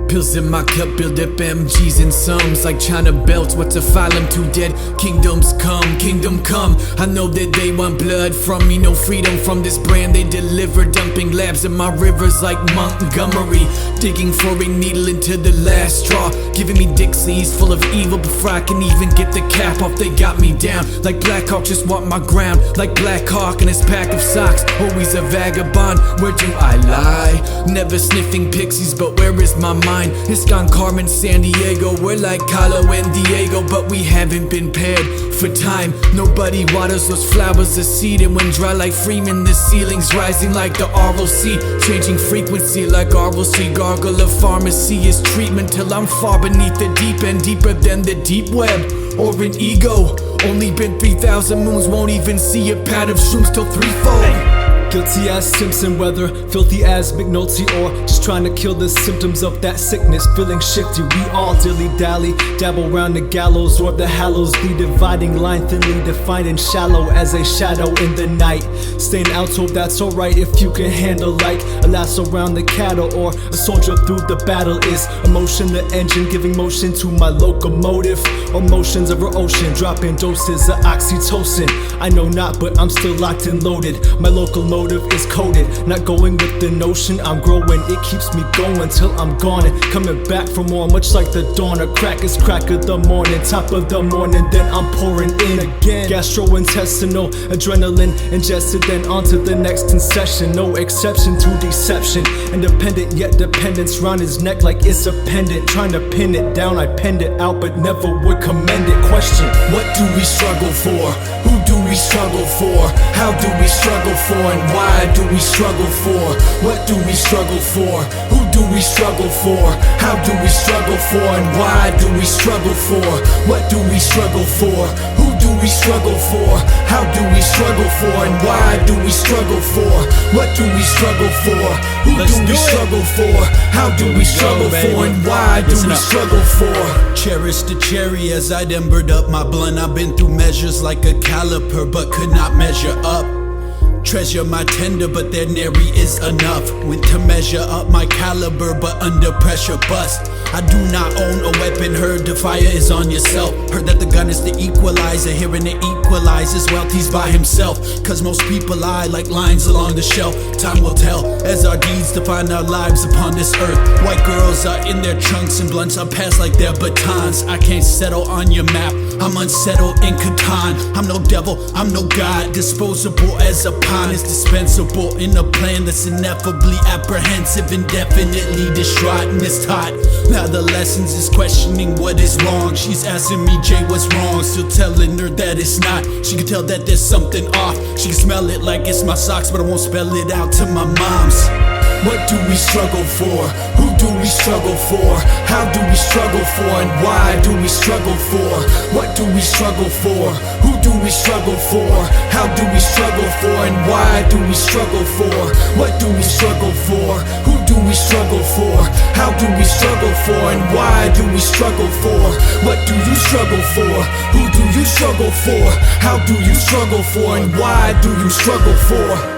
Pills in my cup build up MGs and sums. Like China belts, what's a file? I'm too dead. Kingdoms come, kingdom come. I know that they want blood from me. No freedom from this brand they deliver. Dumping labs in my rivers like Montgomery. Digging for a needle into the last straw. Giving me Dixies full of evil before I can even get the cap off. They got me down like Black Hawk, just want my ground. Like Black Hawk and his pack of socks. Always a vagabond, where do I lie? Never sniffing pixies, but where is my mind? It's gone Carmen, San Diego. We're like Carlo and Diego, but we haven't been paired for time. Nobody waters those flowers of seed, and when dry like Freeman, the ceiling's rising like the ROC. Changing frequency like ROC. Gargle of pharmacy is treatment till I'm far beneath the deep end, deeper than the deep web or an ego. Only been 3,000 moons, won't even see a pad of shrooms till threefold. Guilty as Simpson weather, filthy as McNulty, or just trying to kill the symptoms of that sickness. Feeling shifty, we all dilly-dally, dabble round the gallows or the hallows. The dividing line thinly defined and shallow as a shadow in the night. Staying out, so that's alright if you can handle like a lasso around the cattle, or a soldier through the battle. Is emotion the engine giving motion to my locomotive, or motions of our ocean dropping doses of oxytocin? I know not, but I'm still locked and loaded. My local motive is coded, not going with the notion. I'm growing, it keeps me going till I'm gone and coming back for more. Much like the dawn, a crack is crack of the morning, top of the morning, then I'm pouring in again. Gastrointestinal adrenaline ingested, then onto the next concession. No exception to deception. Independent yet dependence round his neck like it's a pendant. Trying to pin it down, I penned it out, but never would commend it. Question: what do we struggle for? Who do we struggle for? How do we struggle for? And why do we struggle for? What do we struggle for? Who do we struggle for? How do we struggle for? And why do we struggle for? What do we struggle for? Who do we struggle for? How do we struggle for? And why do we struggle for? What do we struggle for? Who do we struggle for? How do we struggle for? And why do we struggle for? Cherish the cherry as I embered up my blunt. I've been through measures like a caliper, but could not measure up. Treasure my tender, but their nary is enough. Went to measure up my caliber, but under pressure bust. I do not own a weapon, heard the fire is on yourself. Heard that the gun is the equalizer, hearing it equalizes wealth, he's by himself. Cause most people lie like lines along the shelf. Time will tell as our deeds define our lives upon this earth. White girls are in their trunks and blunts are passed like their batons. I can't settle on your map, I'm unsettled in Catan. I'm no devil, I'm no god, disposable as a pawn is dispensable in a plan that's ineffably apprehensive, indefinitely distraught and it's taught. Now the lessons is questioning what is wrong. She's asking me, Jay, what's wrong? Still telling her that it's not. She can tell that there's something off. She can smell it like it's my socks, but I won't spell it out to my mom's. What do we struggle for? Who do we struggle for? How do we struggle for? And why do we struggle for? What do we struggle for? Who do we struggle for? How do we struggle for? And why do we struggle for? What do we struggle for? Who do we struggle for? How do we struggle for? And why do we struggle for? What do you struggle for? Who do you struggle for? How do you struggle for? And why do you struggle for?